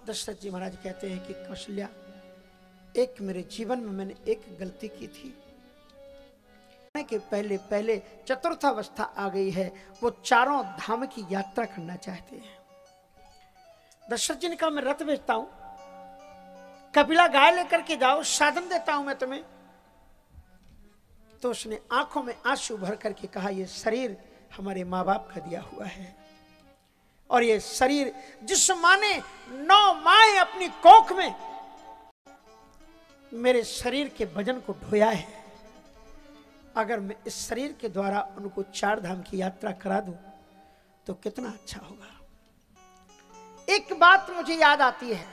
दशरथ जी महाराज कहते हैं कि कौशल्या, एक मेरे जीवन में मैंने एक गलती की थी कि पहले पहले चतुर्थावस्था आ गई है, वो चारों धाम की यात्रा करना चाहते हैं। दशरथ जी ने कहा मैं रथ भेजता हूं, कपिला गाय लेकर के जाओ, साधन देता हूं मैं तुम्हें। तो उसने आंखों में आंसू भर करके कहा ये शरीर हमारे माँ बाप का दिया हुआ है, और ये शरीर जिस माँ ने 9 माएं अपनी कोख में मेरे शरीर के वजन को ढोया है, अगर मैं इस शरीर के द्वारा उनको 4 धाम की यात्रा करा दूं तो कितना अच्छा होगा। एक बात मुझे याद आती है,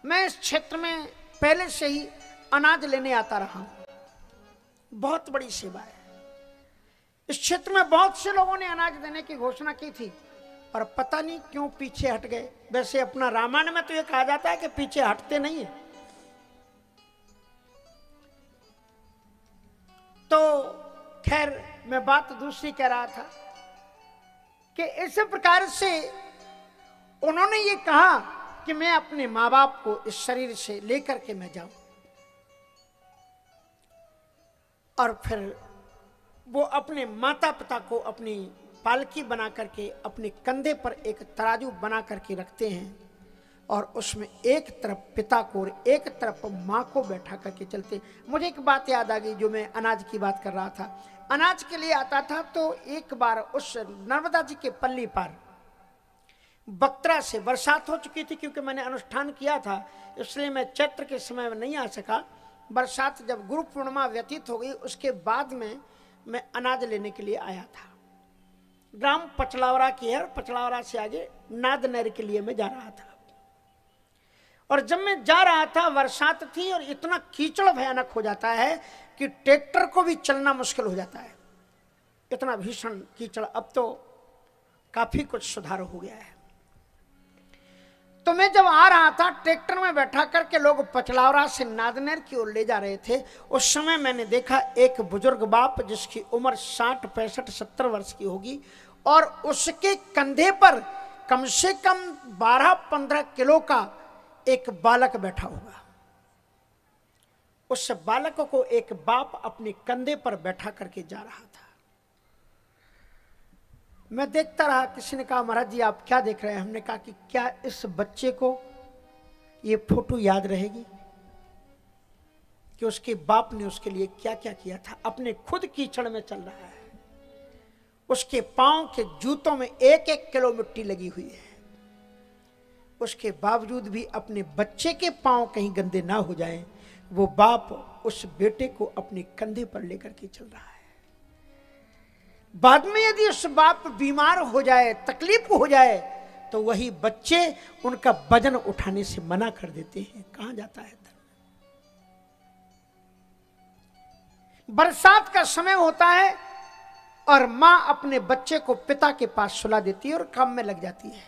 मैं इस क्षेत्र में पहले से ही अनाज लेने आता रहा हूं, बहुत बड़ी सेवा है। इस क्षेत्र में बहुत से लोगों ने अनाज देने की घोषणा की थी और पता नहीं क्यों पीछे हट गए। वैसे अपना रामायण में तो ये कहा जाता है कि पीछे हटते नहीं है। तो खैर मैं बात दूसरी कह रहा था कि इस प्रकार से उन्होंने ये कहा कि मैं अपने माँ बाप को इस शरीर से लेकर के मैं जाऊं, और फिर वो अपने माता पिता को अपनी पालकी बना करके अपने कंधे पर एक तराजू बना करके रखते हैं, और उसमें एक तरफ पिता को और एक तरफ माँ को बैठा करके चलते। मुझे एक बात याद आ गई, जो मैं अनाज की बात कर रहा था। अनाज के लिए आता था तो एक बार उस नर्मदा जी के पल्ली पर बक्तरा से बरसात हो चुकी थी, क्योंकि मैंने अनुष्ठान किया था इसलिए मैं चैत्र के समय में नहीं आ सका। बरसात जब गुरु पूर्णिमा व्यतीत हो गई उसके बाद में मैं अनाज लेने के लिए आया था। ग्राम पचलावरा की है, और पचलावरा से आगे नादनहर के लिए मैं जा रहा था। और जब मैं जा रहा था बरसात थी और इतना कीचड़ भयानक हो जाता है कि ट्रैक्टर को भी चलना मुश्किल हो जाता है, इतना भीषण कीचड़। अब तो काफी कुछ सुधार हो गया है। तो मैं जब आ रहा था ट्रैक्टर में बैठा करके लोग पचलावरा से नादनहर की ओर ले जा रहे थे, उस समय मैंने देखा एक बुजुर्ग बाप जिसकी उम्र 60, 65, 70 वर्ष की होगी, और उसके कंधे पर कम से कम 12-15 किलो का एक बालक बैठा हुआ। उस बालक को एक बाप अपने कंधे पर बैठा करके जा रहा था। मैं देखता रहा। किसी ने कहा महाराज जी आप क्या देख रहे हैं? हमने कहा कि क्या इस बच्चे को ये फोटो याद रहेगी कि उसके बाप ने उसके लिए क्या क्या किया था। अपने खुद कीचड़ में चल रहा है, उसके पांव के जूतों में 1-1 किलो मिट्टी लगी हुई है, उसके बावजूद भी अपने बच्चे के पांव कहीं गंदे ना हो जाएं, वो बाप उस बेटे को अपने कंधे पर लेकर के चल रहा है। बाद में यदि उस बाप बीमार हो जाए, तकलीफ हो जाए, तो वही बच्चे उनका वजन उठाने से मना कर देते हैं। कहां जाता है धर्म? बरसात का समय होता है और मां अपने बच्चे को पिता के पास सुला देती है और काम में लग जाती है।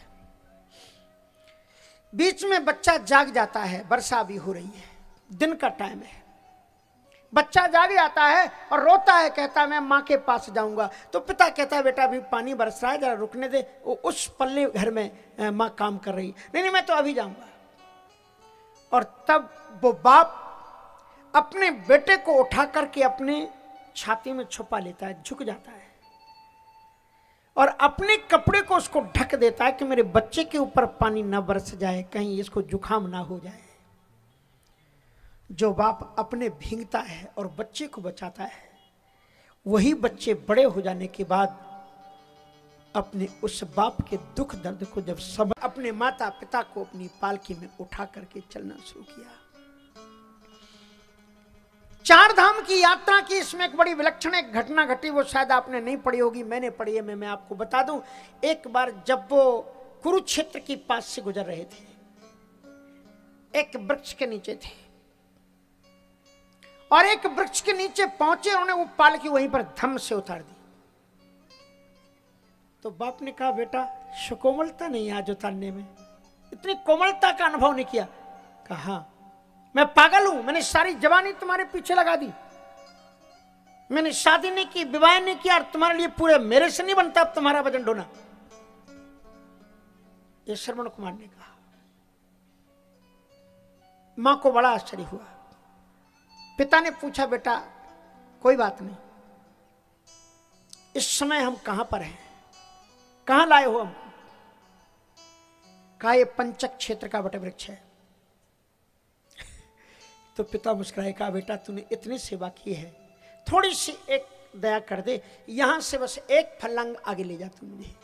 बीच में बच्चा जाग जाता है, वर्षा भी हो रही है, दिन का टाइम है, बच्चा जाग जाता है और रोता है, कहता है मैं माँ के पास जाऊंगा। तो पिता कहता है बेटा अभी पानी बरस रहा है, जरा रुकने दे, वो उस पल्ले घर में माँ काम कर रही। नहीं मैं तो अभी जाऊंगा। और तब वो बाप अपने बेटे को उठा करके अपने छाती में छुपा लेता है, झुक जाता है और अपने कपड़े को उसको ढक देता है कि मेरे बच्चे के ऊपर पानी ना बरस जाए, कहीं इसको जुकाम ना हो जाए। जो बाप अपने भींगता है और बच्चे को बचाता है, वही बच्चे बड़े हो जाने के बाद अपने उस बाप के दुख दर्द को जब सब अपने माता पिता को अपनी पालकी में उठा करके चलना शुरू किया। 4 धाम की यात्रा की इसमें एक बड़ी विलक्षण एक घटना घटी, वो शायद आपने नहीं पढ़ी होगी, मैंने पढ़ी है। मैं आपको बता दूं, एक बार जब वो कुरुक्षेत्र के पास से गुजर रहे थे, एक वृक्ष के नीचे थे और एक वृक्ष के नीचे पहुंचे, उन्होंने वो पालकी वहीं पर धम से उतार दी। तो बाप ने कहा बेटा सुकोमलता नहीं आज उतारने में, इतनी कोमलता का अनुभव नहीं किया। कहा मैं पागल हूं, मैंने सारी जवानी तुम्हारे पीछे लगा दी, मैंने शादी नहीं की, विवाह नहीं किया, और तुम्हारे लिए पूरे मेरे से नहीं बनता अब तुम्हारा वजन ढोना। ये श्रवण कुमार ने कहा। मां को बड़ा आश्चर्य हुआ। पिता ने पूछा, बेटा कोई बात नहीं, इस समय हम कहां पर हैं, कहां लाए हो हमको? कहा, ये पंचक क्षेत्र का वटवृक्ष है। तो पिता मुस्कुराए, कहा, बेटा तूने इतनी सेवा की है, थोड़ी सी एक दया कर दे, यहां से बस एक फर्लांग आगे ले जा तू मुझे।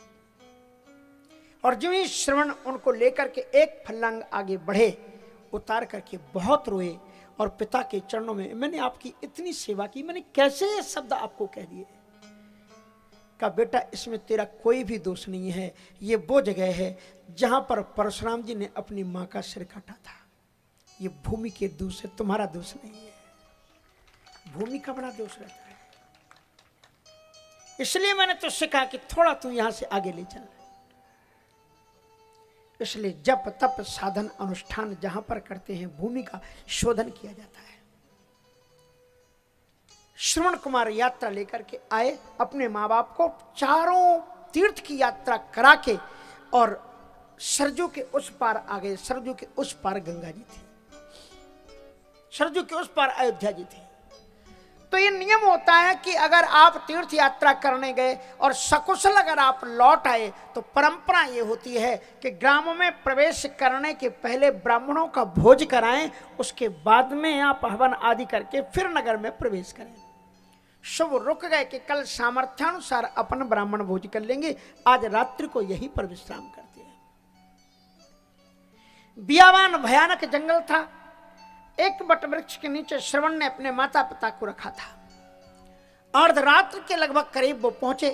और जो ही श्रवण उनको लेकर के एक फर्लांग आगे बढ़े, उतार करके बहुत रोए और पिता के चरणों में, मैंने आपकी इतनी सेवा की, मैंने कैसे ये शब्द आपको कह दिए? कहा, बेटा इसमें तेरा कोई भी दोष नहीं है, ये वो जगह है जहां पर परशुराम जी ने अपनी मां का सिर काटा था। ये भूमि के दोष है, तुम्हारा दोष नहीं है, भूमि का बड़ा दोष रहता है। इसलिए मैंने तुझसे कहा कि थोड़ा तू यहां से आगे ले चल। इसलिए जप तप साधन अनुष्ठान जहां पर करते हैं, भूमि का शोधन किया जाता है। श्रवण कुमार यात्रा लेकर के आए, अपने माँ बाप को चारों तीर्थ की यात्रा करा के और सरजू के उस पार आ गए। सरजू के उस पार गंगा जी थी, सरजू के उस पार अयोध्या जी थी। तो ये नियम होता है कि अगर आप तीर्थ यात्रा करने गए और सकुशल अगर आप लौट आए, तो परंपरा ये होती है कि ग्रामों में प्रवेश करने के पहले ब्राह्मणों का भोज कराएं, उसके बाद में आप हवन आदि करके फिर नगर में प्रवेश करें। शुभ रुक गए कि कल सामर्थ्यानुसार अपन ब्राह्मण भोज कर लेंगे, आज रात्रि को यहीं पर विश्राम करते हैं। बियावान भयानक जंगल था। एक वटवृक्ष के नीचे श्रवण ने अपने माता पिता को रखा था। अर्धरात्र के लगभग करीब वो पहुंचे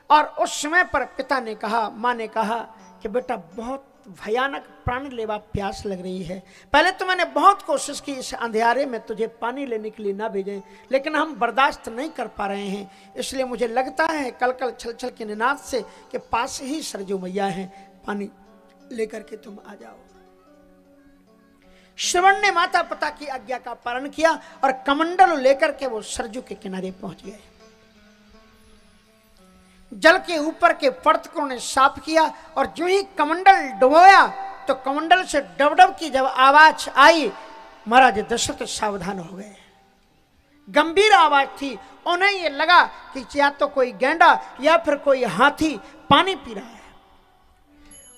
और उस समय पर पिता ने कहा, मां ने कहा कि बेटा बहुत भयानक प्राणलेवा प्यास लग रही है। पहले तो मैंने बहुत कोशिश की इस अंधेरे में तुझे पानी लेने के लिए ना भेजें, लेकिन हम बर्दाश्त नहीं कर पा रहे हैं। इसलिए मुझे लगता है कल कल छल छल के निनाद से कि पास ही सरजू मैया है, पानी लेकर के तुम आ जाओ। श्रवण ने माता पिता की आज्ञा का पालन किया और कमंडल लेकर के वो सरजू के किनारे पहुंच गए। जल के ऊपर के पर्त को उन्हें साफ किया और जो ही कमंडल डुबोया तो कमंडल से डबडब की जब आवाज आई, महाराज दशरथ सावधान हो गए। गंभीर आवाज थी, उन्हें ये लगा कि या तो कोई गैंडा या फिर कोई हाथी पानी पी रहा है।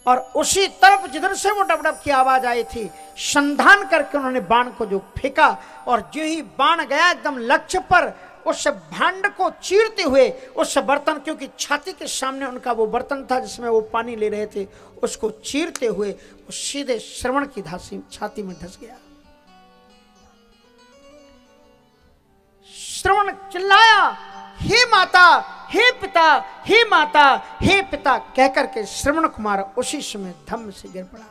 और उसी तरफ जिधर से वो डबडब की आवाज आई थी, संधान करके उन्होंने बाण को जो फेंका और जो ही बाण गया एकदम लक्ष्य पर, उस भांड को चीरते हुए उस बर्तन, क्योंकि छाती के सामने उनका वो बर्तन था जिसमें वो पानी ले रहे थे, उसको चीरते हुए वो सीधे श्रवण की छाती में धंस गया। श्रवण चिल्लाया, हे माता, हे पिता, हे माता, हे पिता कहकर के श्रवण कुमार उसी समय धम्म से गिर पड़ा।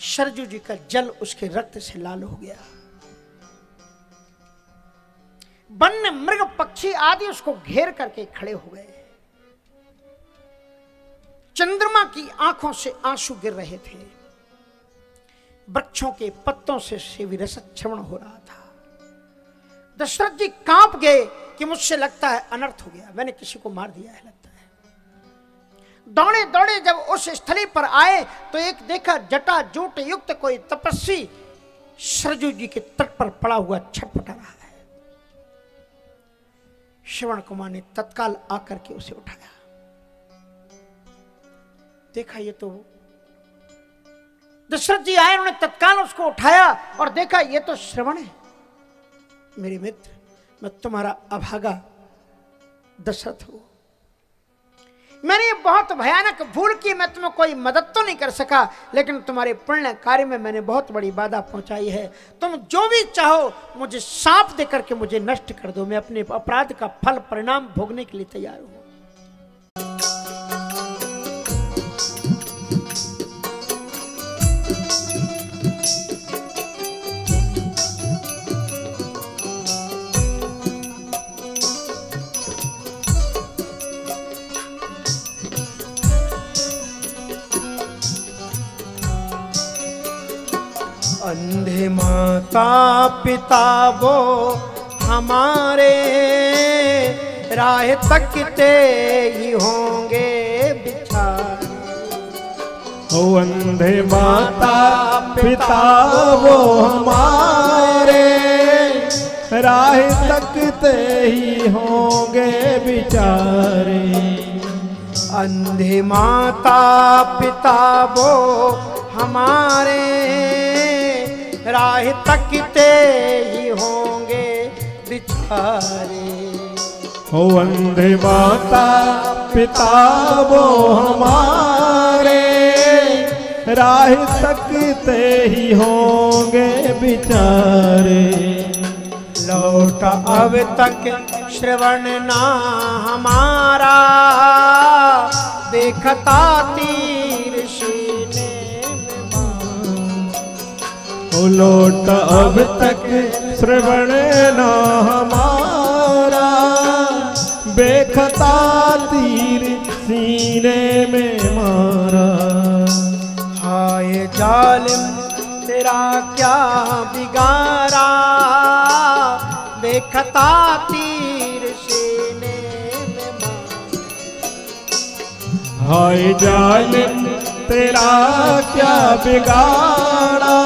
सरजू जी का जल उसके रक्त से लाल हो गया। वन्य मृग पक्षी आदि उसको घेर करके खड़े हो गए। चंद्रमा की आंखों से आंसू गिर रहे थे। वृक्षों के पत्तों से विरसत श्रवण हो रहा था। दशरथ जी कांप गए कि मुझसे लगता है अनर्थ हो गया, मैंने किसी को मार दिया है लगता है। दौड़े दौड़े जब उस स्थली पर आए तो एक देखा जटा जूट युक्त कोई तपस्वी सरजू जी के तट पर पड़ा हुआ छटपटा रहा है। श्रवण कुमार ने तत्काल आकर के उसे उठाया। देखा ये तो दशरथ जी आए, उन्होंने तत्काल उसको उठाया और देखा ये तो श्रवण है। मेरे मित्र, मैं तुम्हारा अभागा दशरथ हूं। मैंने ये बहुत भयानक भूल की, मैं तुम्हें कोई मदद तो नहीं कर सका, लेकिन तुम्हारे पुण्य कार्य में मैंने बहुत बड़ी बाधा पहुंचाई है। तुम जो भी चाहो मुझे सांप देकर के मुझे नष्ट कर दो, मैं अपने अपराध का फल परिणाम भोगने के लिए तैयार हूं। अंधे माता पिता वो हमारे, राह तकते ही होंगे बिचारे। हो अंधे माता पिता वो हमारे, राह तकते ही होंगे बेचारे। अंधे माता पिता वो हमारे, राह तकते ही होंगे बेचारे। हो अंधे माता पिता वो हमारे, राह तकते ही होंगे बेचारे। लौट अब तक श्रवण ना हमारा, देखता तीर सीने में मारा। लौट अब तक श्रवण ना हमारा, देखता तीर सीने में मारा। हाय जालिम तेरा क्या बिगाड़ा, देखता तीर सीने में मारा। हाय जालिम तेरा क्या बिगाड़ा,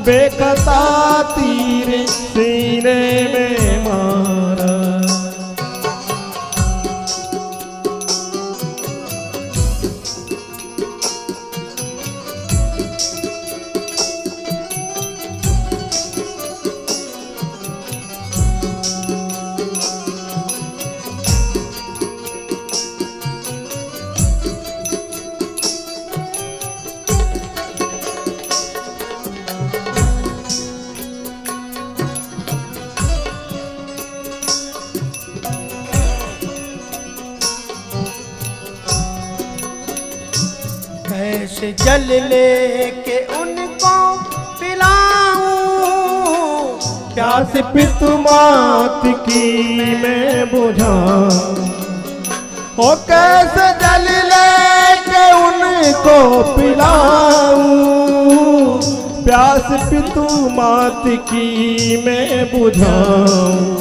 देखता तीर सीने में मारा। कैसे जल लेके उनको पिलाऊं, प्यास पितु मात की मैं बुझाऊं। ओ कैसे जल लेके उनको पिलाऊं, प्यास पितु मात की मैं बुझाऊं।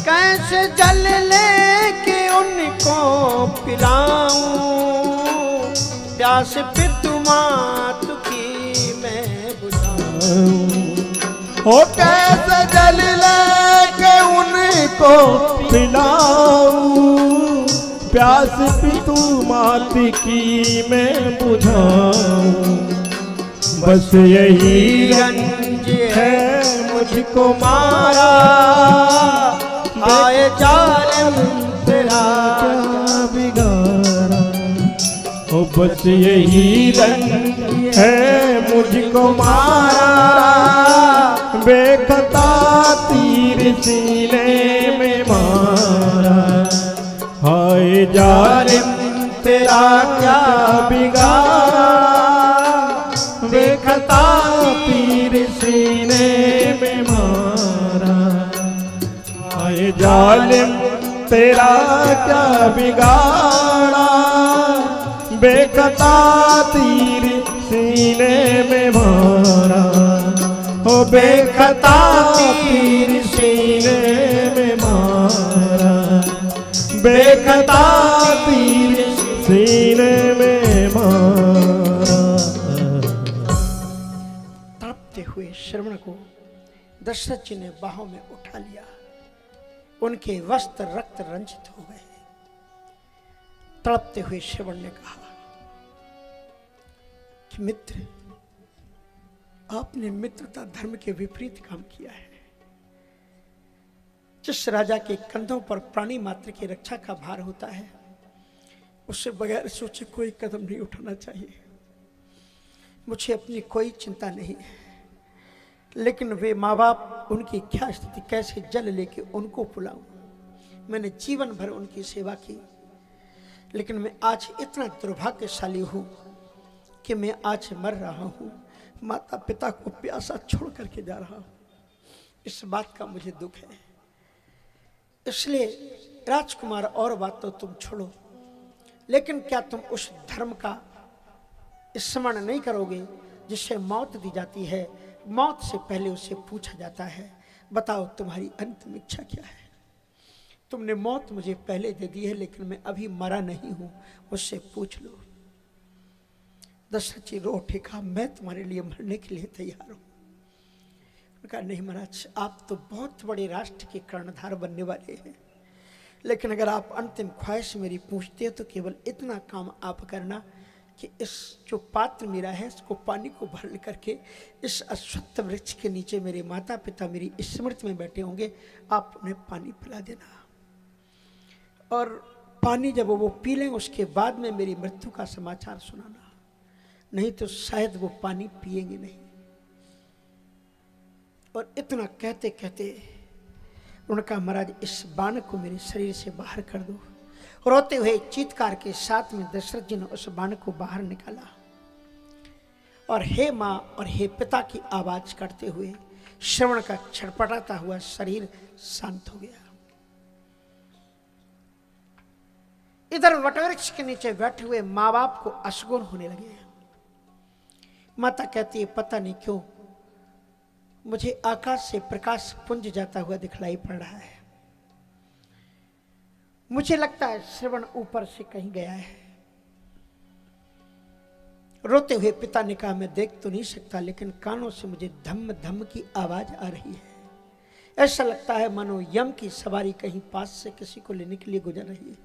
कैसे जल लेके उनको पिलाऊं, प्यास पितु मात की मैं बुझाऊं। ओ कैसे जल लेके उनको पिलाऊं, प्यास पितु मात की मैं बुझाऊं। बस यही रंज है मुझको मारा, आए जालिम तेरा क्या बिगाड़ा। ओ बस यही रंज है मुझको मारा, बेखता तीर सीने में मारा। हाय जालिम तेरा क्या बिगाड़ा, बेखता तीर सीने में मारा। हाय जालिम तेरा क्या बिगाड़ा, बेखता तीर सीने में मारा। हो बेखता तीर सीने में मारा, बेखता तीर सीने में मारा। तड़पते हुए श्रवण को दशरथ जी ने बाहों में उठा लिया। उनके वस्त्र रक्त रंजित हो गए। तड़पते हुए श्रवण ने कहा कि मित्र, आपने मित्रता धर्म के विपरीत काम किया है। जिस राजा के कंधों पर प्राणी मात्र की रक्षा का भार होता है, उससे बगैर सोचे कोई कदम नहीं उठाना चाहिए। मुझे अपनी कोई चिंता नहीं है, लेकिन वे माँ बाप, उनकी क्या स्थिति, कैसे जल लेके उनको पुलाऊं। मैंने जीवन भर उनकी सेवा की, लेकिन मैं आज इतना दुर्भाग्यशाली हूं कि मैं आज मर रहा हूं, माता पिता को प्यासा छोड़ करके जा रहा हूं। इस बात का मुझे दुख है। इसलिए राजकुमार, और बात तो तुम छोड़ो, लेकिन क्या तुम उस धर्म का स्मरण नहीं करोगे जिससे मौत दी जाती है? मौत से पहले उससे पूछा जाता है, बताओ तुम्हारी अंतिम इच्छा क्या है? तुमने मौत मुझे पहले दे दी है, लेकिन मैं अभी मरा नहीं हूं, मुझसे पूछ लो। दशरथ जी रो उठे, कहा मैं तुम्हारे लिए मरने के लिए तैयार हूं। कहा नहीं महाराज, आप तो बहुत बड़े राष्ट्र के कर्णधार बनने वाले हैं, लेकिन अगर आप अंतिम ख्वाहिश मेरी पूछते हो तो केवल इतना काम आप करना कि इस जो पात्र मेरा है इसको पानी को भर करके इस अश्वत्थ वृक्ष के नीचे मेरे माता पिता मेरी स्मृति में बैठे होंगे, आप उन्हें पानी पिला देना और पानी जब वो पी लें उसके बाद में मेरी मृत्यु का समाचार सुनाना, नहीं तो शायद वो पानी पिएंगे नहीं। और इतना कहते कहते उन्होंने कहा महाराज इस बाण को मेरे शरीर से बाहर कर दो। रोते हुए चीत्कार के साथ में दशरथ जी ने उस बाण को बाहर निकाला और हे मां और हे पिता की आवाज करते हुए श्रवण का छटपटाता हुआ शरीर शांत हो गया। इधर वटवृक्ष के नीचे बैठे हुए माँ बाप को अशगुन होने लगे। माता कहती है पता नहीं क्यों मुझे आकाश से प्रकाश पुंज जाता हुआ दिखलाई पड़ रहा है, मुझे लगता है श्रवण ऊपर से कहीं गया है। रोते हुए पिता ने कहा मैं देख तो नहीं सकता, लेकिन कानों से मुझे धम धम की आवाज आ रही है, ऐसा लगता है मानो यम की सवारी कहीं पास से किसी को लेने के लिए गुजर रही है।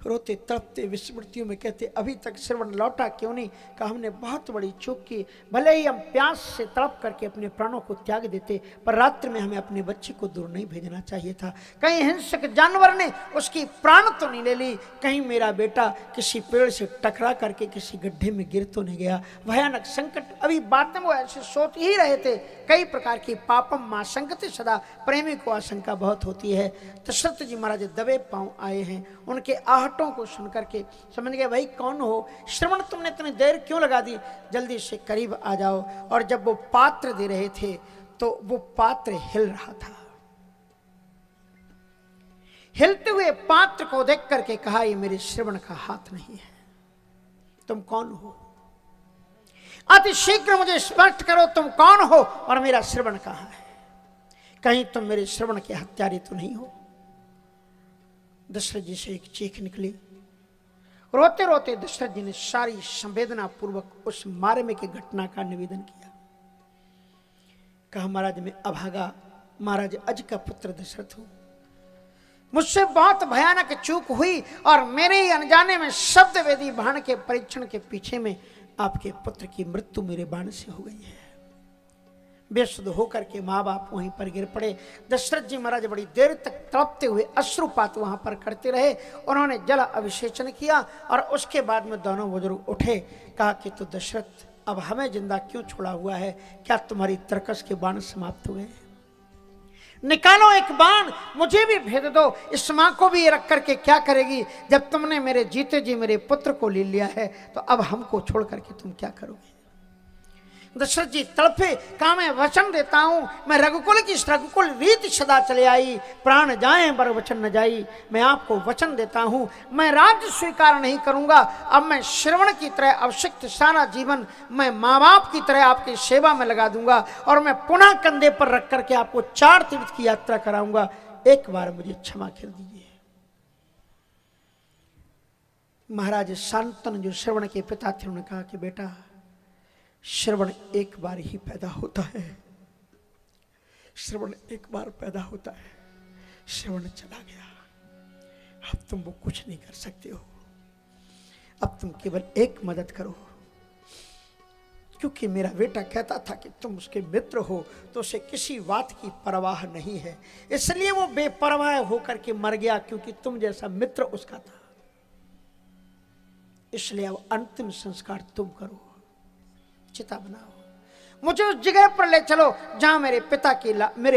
रोते तड़पते विस्मृतियों में कहते अभी तक श्रवण लौटा क्यों नहीं। कहा हमने बहुत बड़ी चूक की, भले ही हम प्यास से तड़प करके अपने प्राणों को त्याग देते, पर रात्रि में हमें अपने बच्चे को दूर नहीं भेजना चाहिए था। कहीं हिंसक जानवर ने उसकी प्राण तो नहीं ले ली, कहीं मेरा बेटा किसी पेड़ से टकरा करके किसी गड्ढे में गिर तो नहीं गया। भयानक संकट अभी बाद में वो ऐसे सोच ही रहे थे। कई प्रकार की पापम मां संकट सदा, प्रेमी को आशंका बहुत होती है। दशरथ जी महाराज दबे पांव आए हैं, उनके आहटों को सुनकर के समझ गए भाई कौन हो, श्रवण तुमने इतनी देर क्यों लगा दी, जल्दी से करीब आ जाओ। और जब वो पात्र दे रहे थे तो वो पात्र हिल रहा था। हिलते हुए पात्र को देख करके कहा ये मेरे श्रवण का हाथ नहीं है, तुम कौन हो, अति शीघ्र मुझे स्पष्ट करो तुम कौन हो और मेरा श्रवण कहां है, कहीं तुम मेरे श्रवण के हत्यारे तो नहीं हो। दशरथ जी से एक चीख निकली। रोते रोते दशरथ जी ने सारी संवेदना पूर्वक उस मारे की घटना का निवेदन किया। कहा महाराज मैं अभागा महाराज अज का पुत्र दशरथ हूं, मुझसे बहुत भयानक चूक हुई और मेरे ही अनजाने में शब्द वेदी बाण के परीक्षण के पीछे में आपके पुत्र की मृत्यु मेरे बाण से हो गई है। बेसुध होकर के माँ बाप वहीं पर गिर पड़े। दशरथ जी महाराज बड़ी देर तक तड़पते हुए अश्रुपात वहां पर करते रहे। उन्होंने जल अभिषेचन किया और उसके बाद में दोनों बुजुर्ग उठे। कहा कि तो दशरथ अब हमें जिंदा क्यों छोड़ा हुआ है, क्या तुम्हारी तरकस के बाण समाप्त हुए, निकालो एक बाण मुझे भी भेज दो, इस मां को भी रख करके क्या करेगी, जब तुमने मेरे जीते जी मेरे पुत्र को ले लिया है तो अब हमको छोड़ करके तुम क्या करोगे। दशरथ जी तड़पे, कहा मैं वचन देता हूं, मैं रघुकुल की रघुकुल रीत सदा चले आई, प्राण जाए बर वचन न जाई, मैं आपको वचन देता हूं मैं राज्य स्वीकार नहीं करूंगा। अब मैं श्रवण की तरह अवशिक्त सारा जीवन मैं माँ बाप की तरह आपकी सेवा में लगा दूंगा और मैं पुनः कंधे पर रख करके आपको 4 तीर्थ की यात्रा कराऊंगा, एक बार मुझे क्षमा कर दीजिए। महाराज शांतनु जो श्रवण के पिता थे उन्होंने कहा कि बेटा श्रवण एक बार ही पैदा होता है, श्रवण एक बार पैदा होता है, श्रवण चला गया, अब तुम वो कुछ नहीं कर सकते हो। अब तुम केवल एक मदद करो, क्योंकि मेरा बेटा कहता था कि तुम उसके मित्र हो तो उसे किसी बात की परवाह नहीं है, इसलिए वो बेपरवाह होकर के मर गया क्योंकि तुम जैसा मित्र उसका था। इसलिए अब अंतिम संस्कार तुम करो, चिता बनाओ, मुझे उस जगह पर ले चलो जहां मेरे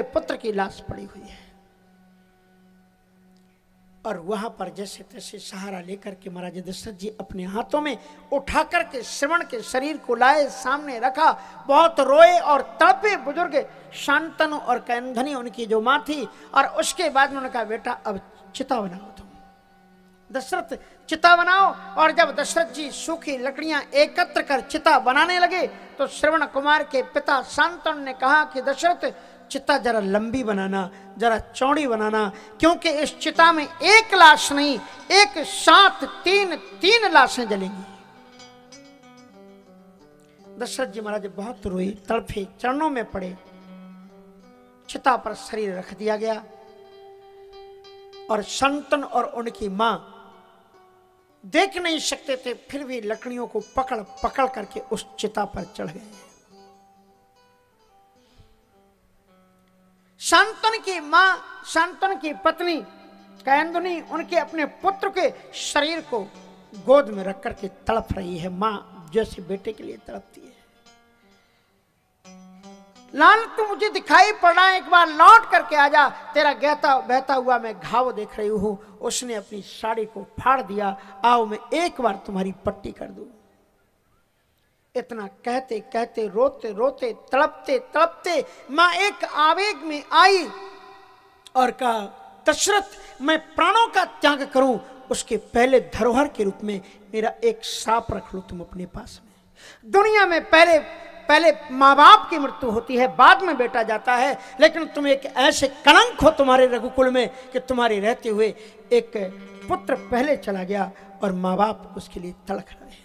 पुत्र की लाश पड़ी हुई है। और वहां पर जैसे तैसे सहारा लेकर के महाराज दशरथ जी अपने हाथों में उठा करके श्रवण के शरीर को लाए, सामने रखा, बहुत रोए और तड़पे बुजुर्ग शांतनु और कैंधनी उनकी जो मां थी। और उसके बाद उन्होंने कहा बेटा अब चिता बनाओ, तुम दशरथ चिता बनाओ। और जब दशरथ जी सूखी लकड़ियां एकत्र कर चिता बनाने लगे तो श्रवण कुमार के पिता शांतनु ने कहा कि दशरथ चिता जरा लंबी बनाना, जरा चौड़ी बनाना, क्योंकि इस चिता में एक लाश नहीं, एक साथ तीन लाशें जलेंगी। दशरथ जी महाराज बहुत रोए, तड़फे, चरणों में पड़े, चिता पर शरीर रख दिया गया और शंतनु और उनकी मां देख नहीं सकते थे, फिर भी लकड़ियों को पकड़ पकड़ करके उस चिता पर चढ़ गए। शंतनु की मां, शंतनु की पत्नी कैंदुनी उनके अपने पुत्र के शरीर को गोद में रख करके तड़प रही है, मां जैसे बेटे के लिए तड़पती है। लाल तू मुझे दिखाई पड़ रहा है, एक बार लौट करके आजा, तेरा बहता हुआ मैं घाव देख रही हूं। उसने अपनी साड़ी को फाड़ दिया, आओ मैं एक बार तुम्हारी पट्टी कर दूं। इतना कहते कहते, रोते रोते, तड़पते तड़पते मां एक आवेग में आई और कहा, दशरथ मैं प्राणों का त्याग करूं उसके पहले धरोहर के रूप में मेरा एक श्राप रख लो तुम अपने पास में। दुनिया में पहले माँ बाप की मृत्यु होती है, बाद में बेटा जाता है, लेकिन तुम एक ऐसे कलंक हो तुम्हारे रघुकुल में कि तुम्हारे रहते हुए एक पुत्र पहले चला गया और माँ बाप उसके लिए तड़प रहे हैं।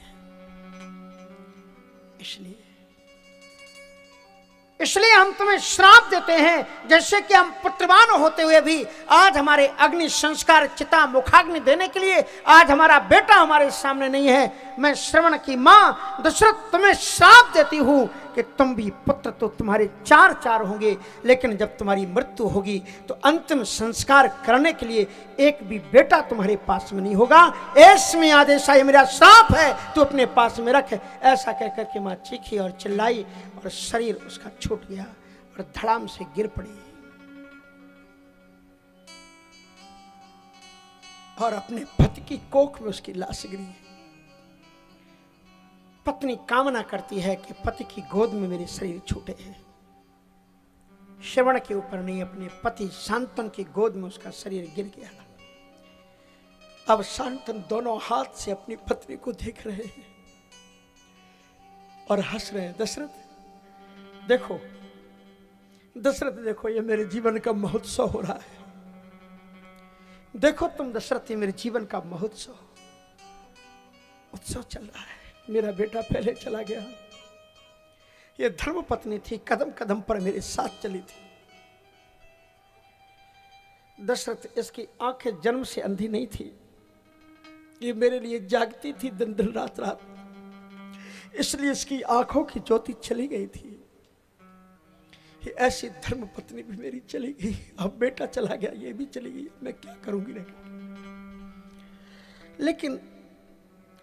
इसलिए हम तुम्हें श्राप देते हैं, जैसे कि हम पुत्रवान होते हुए भी आज हमारे अग्नि संस्कार चिता मुखाग्नि देने के लिए आज हमारा बेटा हमारे सामने नहीं है। मैं श्रवण की मां दशरथ तुम्हें श्राप देती हूं कि तुम भी पुत्र तो तुम्हारे चार होंगे, लेकिन जब तुम्हारी मृत्यु होगी तो अंतिम संस्कार करने के लिए एक भी बेटा तुम्हारे पास में नहीं होगा। ऐसमें आदेश है, मेरा श्राप है, तू अपने पास में रख। ऐसा कहकर के मां चीखी और चिल्लाई और शरीर उसका छूट गया और धड़ाम से गिर पड़ी और अपने पति की कोख में उसकी लाश गिरी। पत्नी कामना करती है कि पति की गोद में मेरे शरीर छूटे हैं। श्रवण के ऊपर नहीं, अपने पति शांतनु की गोद में उसका शरीर गिर गया। अब शांतनु दोनों हाथ से अपनी पत्नी को देख रहे हैं और हंस रहे हैं। दशरथ देखो, दशरथ देखो, ये मेरे जीवन का महोत्सव हो रहा है। देखो तुम दशरथ, ये मेरे जीवन का महोत्सव उत्सव चल रहा है। मेरा बेटा पहले चला गया, ये धर्म पत्नी थी, कदम कदम पर मेरे साथ चली थी। दशरथ, इसकी आंखें जन्म से अंधी नहीं थी, ये मेरे लिए जागती थी दिन दिन रात रात, इसलिए इसकी आंखों की ज्योति चली गई थी। ये ऐसी धर्म पत्नी भी मेरी चली गई, अब बेटा चला गया, ये भी चली गई, मैं क्या करूंगी नहीं। लेकिन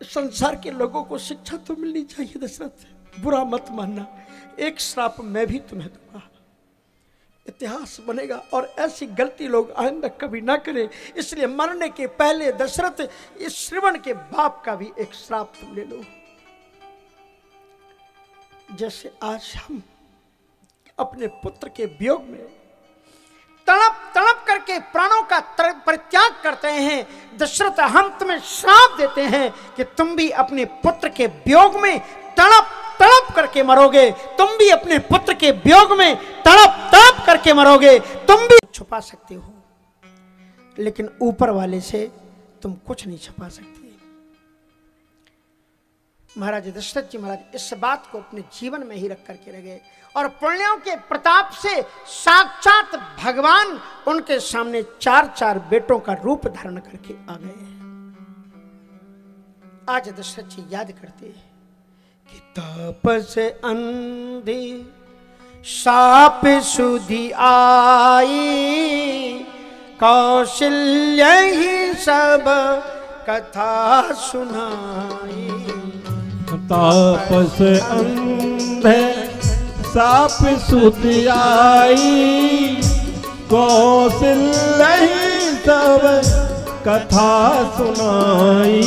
संसार के लोगों को शिक्षा तो मिलनी चाहिए दशरथ, बुरा मत मानना, एक श्राप मैं भी तुम्हें दूंगा, इतिहास बनेगा और ऐसी गलती लोग आइंदा कभी ना करें। इसलिए मरने के पहले दशरथ, इस श्रवण के बाप का भी एक श्राप तुम ले लो। जैसे आज हम अपने पुत्र के वियोग में तड़प तड़प करके प्राणों का परित्याग करते हैं, दशरथ हम तुम्हें श्राप देते हैं कि तुम भी अपने पुत्र के वियोग में तड़प तड़प करके मरोगे। तुम भी अपने पुत्र के वियोग में तड़प तड़प करके मरोगे। तुम भी छुपा सकते हो, लेकिन ऊपर वाले से तुम कुछ नहीं छुपा सकते। महाराज दशरथ जी महाराज इस बात को अपने जीवन में ही रख करके रह गए और पुण्यों के प्रताप से साक्षात भगवान उनके सामने चार बेटों का रूप धारण करके आ गए। आज दशरथ जी याद करते हैं कि तपस अंधी साप सुधि आई, कौशल्य ही सब कथा सुनाई। तापस अंधे साप सुधि आई, कौशल्य ही सब कथा सुनाई।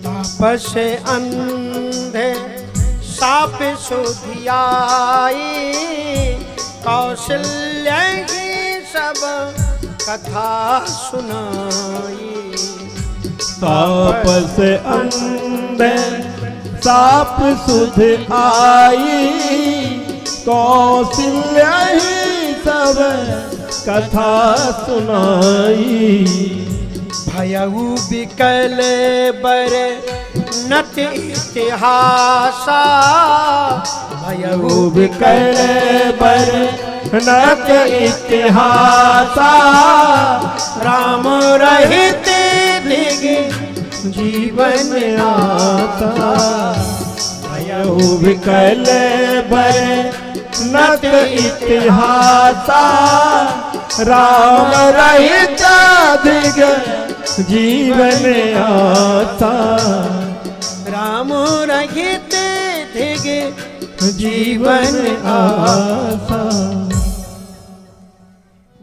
तापस अंधे साप सुधि आई, कौशल्य ही सब कथा सुनाई। तापस अंधे साप सुधि आई, कौशल्य ही सब कथा सुनाई। भयऊ विकल बर नत इतिहासा, भयऊ विकल बर नत इतिहासा, राम रहित दिग जीवन आता। भयऊ विकल बर नत इतिहासा, राम रहित दिग जीवन आता। राम रहित दिग जीवन आसा।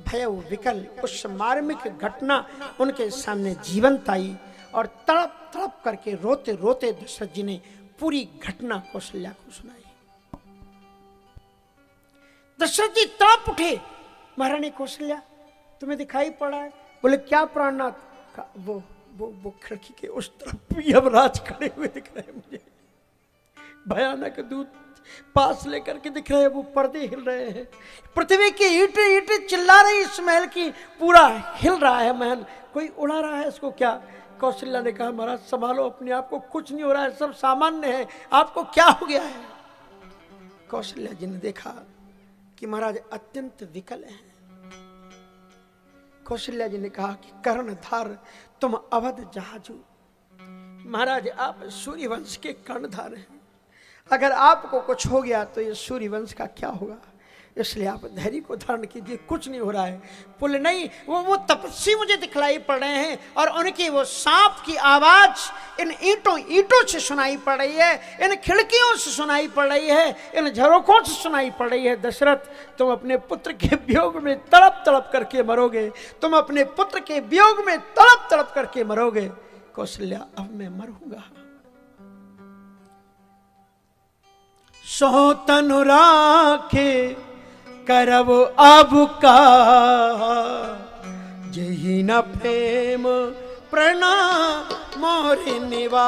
भयऊ विकल उस मार्मिक घटना उनके सामने जीवंत आई और तड़प तड़प करके रोते रोते दशरथ जी ने पूरी घटना कौशल्या को सुनाई। दशरथ जी तड़प उठे, महारानी कौशल्या तुम्हें दिखाई पड़ा है? बोले क्या प्राणनाथ? वो खिड़की के उस तरफ यमराज खड़े हुए दिख रहे हैं मुझे, भयानक दूत पास लेकर के दिख रहे हैं, वो पर्दे हिल रहे हैं, पृथ्वी की ईंटें ईंटें चिल्ला रही इस महल की, पूरा हिल रहा है महल, कोई उड़ा रहा है इसको क्या? कौशल्या ने कहा महाराज संभालो अपने आप को, कुछ नहीं हो रहा है, सब सामान्य है, आपको क्या हो गया है? कौशल्या जी ने देखा कि महाराज अत्यंत विकल हैं। कौशल्या जी ने कहा कि कर्णधार तुम अवध जहाजू, महाराज आप सूर्यवंश के कर्णधार हैं, अगर आपको कुछ हो गया तो ये सूर्यवंश का क्या होगा, इसलिए आप धैर्य को धारण कीजिए, कुछ नहीं हो रहा है। बोले नहीं, वो तपस्वी मुझे दिखलाई पड़ रहे हैं और उनकी वो सांप की आवाज इन ईंटों से सुनाई पड़ रही है, इन खिड़कियों से सुनाई पड़ रही है, इन झरोकों से सुनाई पड़ रही है। दशरथ तुम अपने पुत्र के वियोग में तड़प तड़प करके मरोगे, तुम अपने पुत्र के वियोग में तड़प तड़प करके मरोगे। कौशल्या अब मैं मरूंगा। सो तनु राखे करब अब का, जही न प्रेम प्रणाम मोरे निवास।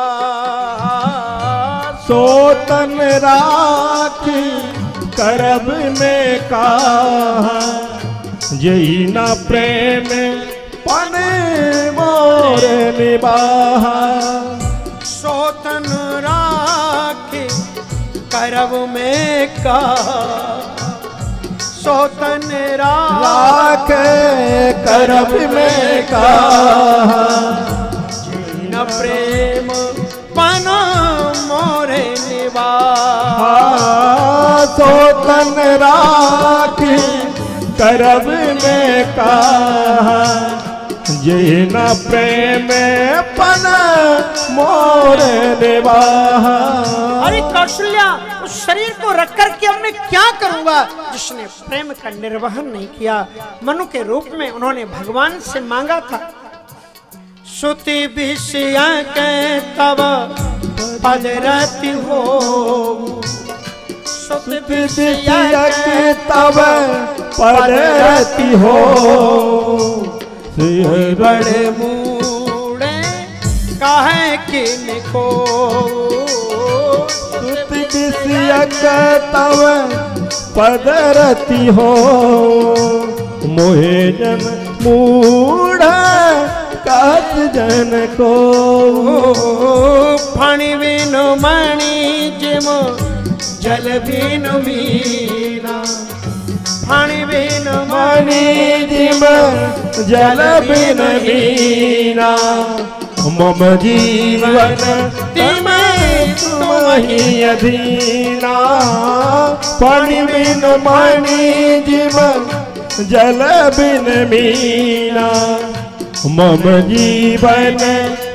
सो तन राख करब में कहा, जही न प्रेम पन मोर निबाहा। सो तन राख करब में कहा, सोतन राख करब में कहा, जीन प्रेम पना मोरे निवास। सोतन राख करब में कहा, जीन प्रेम पना मोरे निवाहा। अरे कौशल्या उस शरीर को रख कर के अब मैं क्या करूंगा जिसने प्रेम का निर्वहन नहीं किया। मनु के रूप में उन्होंने भगवान से मांगा था, सुति विषय के तब पदरति हो, सुति विषय के तब पदरति हो। बड़े मूड़े काहे किनको, तब पदरति हो। मोहे जन मूढ़ा कात जन को, फणि बिनु मणि जिम जल बिनु मीना, फणि बिनु मणि जिम जल बिन मीना। मम जीवन तिमें तुमहि अधीना, फणि बिन मणि जिम जल बिन मीना। मम जीवन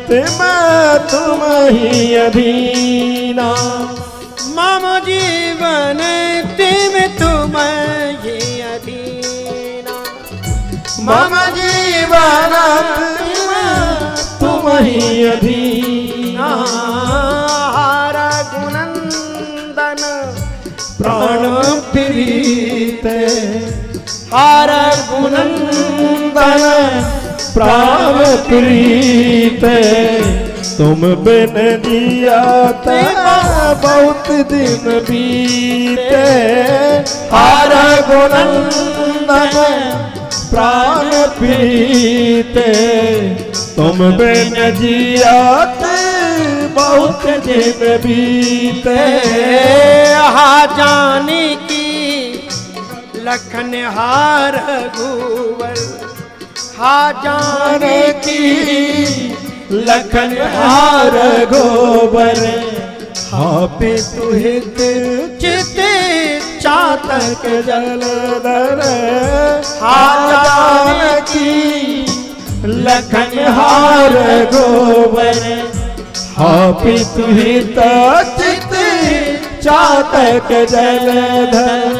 तिमें तुमहि अधीना, मम जीवन तिमें तुमहि अधीना। मम जीवन तुमहि अधीना। रघुनंदन प्राण प्रीत, रघुनंदन प्राण प्रीत। तुम बिन जिया बहुत दिन बीते। रघुनंदन प्राण प्रीत, तुम बिन जियात बहुत दिन बीते। हा जानकी लखन हार रघुवर, हा जानकी लखन हार गोबर, हाँ पितु हित चित चातक जलधर, हा जानकी लखन हार गोबर, हाँ पितु हित चित चातक जलधर।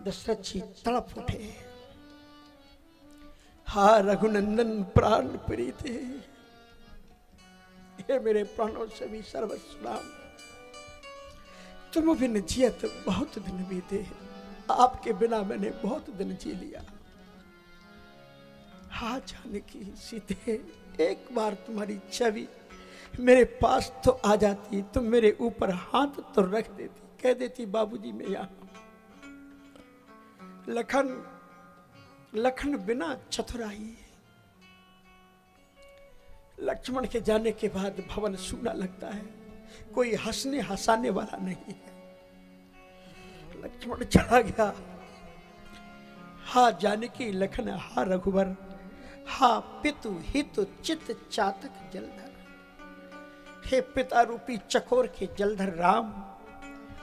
दशरथ जी तड़प उठे, हा रघुनंदन प्राण प्रीत है, हे मेरे प्राणों से भी सर्वस्व राम, तुम बिन जियत बहुत दिन बीते, आपके बिना मैंने बहुत दिन जी लिया। हा जानकी सीते, एक बार तुम्हारी छवि मेरे पास तो आ जाती, तुम मेरे ऊपर हाथ तो रख देती, कह देती बाबूजी मैं यहां। लखन बिना चतुराई, लक्ष्मण के जाने के बाद भवन सूना लगता है, कोई हंसने हंसाने वाला नहीं है। लक्ष्मण चला गया, हा जानकी लखन हा रघुवर, हा पितु हितु चित चातक जलधर। हे पिता रूपी चकोर के जलधर राम,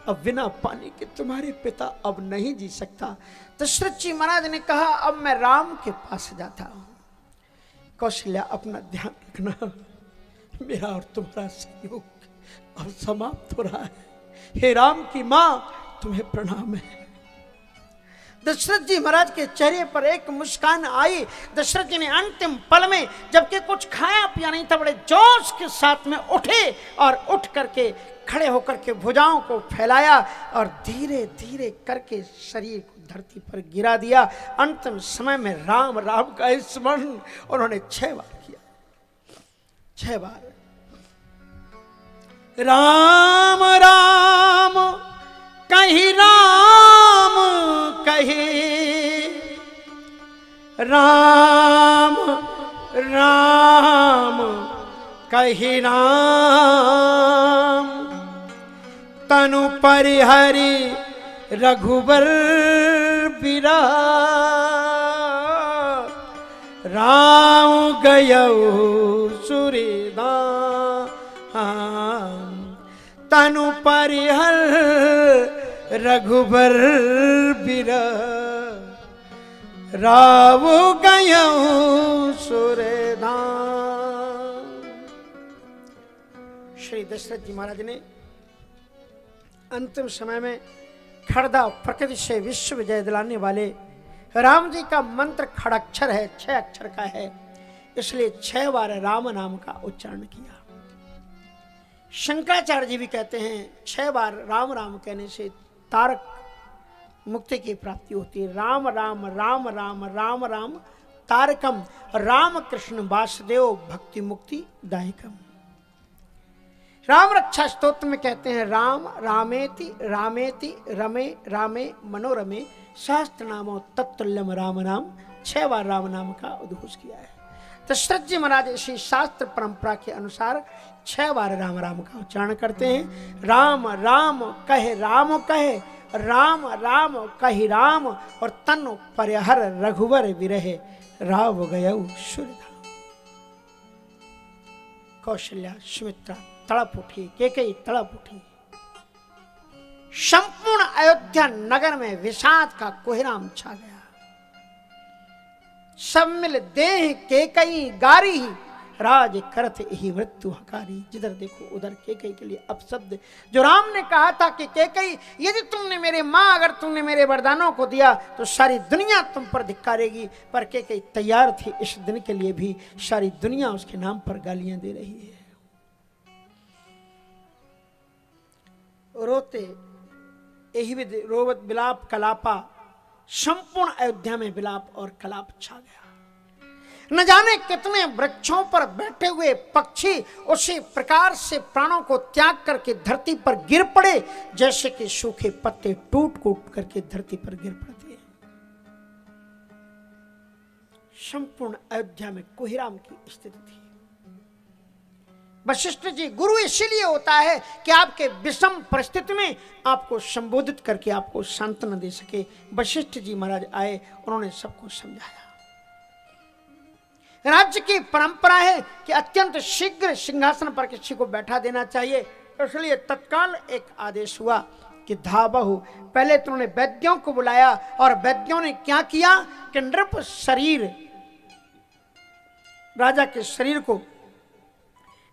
अब बिना पानी के तुम्हारे पिता अब नहीं जी सकता। दशरथ जी महाराज ने कहा अब मैं राम के पास जाता हूं। कौशल्या अपना ध्यान रखना, मेरा और तुम्हारा सहयोग अब समाप्त हो रहा है। हे राम की मां तुम्हें प्रणाम है। दशरथ जी महाराज के चेहरे पर एक मुस्कान आई। दशरथ जी ने अंतिम पल में जबकि कुछ खाया पिया नहीं था, बड़े जोश के साथ में उठे और उठ करके खड़े होकर के भुजाओं को फैलाया और धीरे धीरे करके शरीर को धरती पर गिरा दिया। अंतिम समय में राम राम का स्मरण उन्होंने 6 बार किया, 6 बार राम राम कहीं, राम कहीं, राम राम कहीं राम, तनु परिहरि रघुबर बिरा, राम गयौ सुरेदाम, तनु परिहर रघुबर बिरा, राव गयौ सुरेदाम। श्री दशरथ जी महाराज ने अंतिम समय में खड़दा प्रकृति से विश्व विजय दिलाने वाले राम जी का मंत्र खड़ाक्षर है, 6 अक्षर का है, इसलिए 6 बार राम नाम का उच्चारण किया। शंकराचार्य जी भी कहते हैं 6 बार राम राम कहने से तारक मुक्ति की प्राप्ति होती है। राम राम राम राम राम राम तारकम, राम कृष्ण वासुदेव भक्ति मुक्ति दायकम। राम रक्षा स्तोत्र में कहते हैं राम रामेति रामेति रमे रामे मनोरमे सहस्त्र नामो तत्तुल्यम राम नाम। 6 बार राम नाम का उद्घोष किया है। दशरथ जी महाराज इसी शास्त्र परंपरा के अनुसार 6 बार राम राम का उच्चारण करते हैं। राम राम कहे राम कहे, राम राम कहि राम, और तनु परिहर रघुवर विरहे, राव गयौ सुरधाम। कौशल्या सुमित्रा तड़प उठी, केकई तड़प उठी। संपूर्ण अयोध्या नगर में विषाद का कोहराम छा गया। सब मिल देह केकई गारी, राज करत ही मृत्यु हकारी। जिधर देखो उधर केकई के लिए अपशब्द। जो राम ने कहा था कि केकई यदि तुमने मेरे मां, अगर तुमने मेरे वरदानों को दिया तो सारी दुनिया तुम पर धिक्कारेगी, पर केकई तैयार थी इस दिन के लिए भी। सारी दुनिया उसके नाम पर गालियां दे रही है। रोते यही रोवत विलाप कलापा, संपूर्ण अयोध्या में विलाप और कलाप छा गया। न जाने कितने वृक्षों पर बैठे हुए पक्षी उसी प्रकार से प्राणों को त्याग करके धरती पर गिर पड़े, जैसे कि सूखे पत्ते टूट कूट करके धरती पर गिर पड़ते हैं। संपूर्ण अयोध्या में कोहिराम की स्थिति थी। वशिष्ठ जी, गुरु इसीलिए होता है कि आपके विषम परिस्थिति में आपको संबोधित करके आपको सांत्वना दे सके। वशिष्ठ जी महाराज आए, उन्होंने सबको समझाया। राज्य की परंपरा है कि अत्यंत शीघ्र सिंहासन पर किसी को बैठा देना चाहिए, इसलिए तत्काल एक आदेश हुआ कि धावहु। पहले तो उन्होंने वैद्यों को बुलाया और वैद्यों ने क्या किया कि नृप शरीर, राजा के शरीर को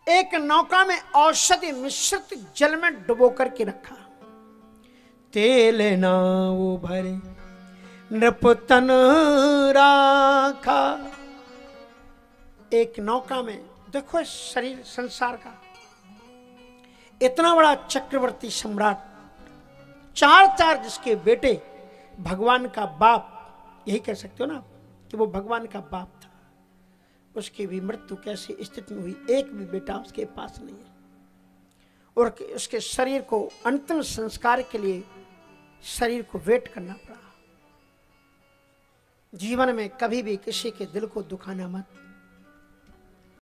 एक नौका में औषधि मिश्रित जल में डुबो करके रखा। तेल नाव भरे नृप तन राखा। एक नौका में, देखो इस शरीर संसार का इतना बड़ा चक्रवर्ती सम्राट, चार जिसके बेटे, भगवान का बाप, यही कह सकते हो ना कि वो भगवान का बाप था, उसकी भी मृत्यु कैसी स्थिति में हुई, एक भी बेटा उसके पास नहीं है। और उसके शरीर को अंतिम संस्कार के लिए शरीर को वेट करना पड़ा। जीवन में कभी भी किसी के दिल को दुखाना मत।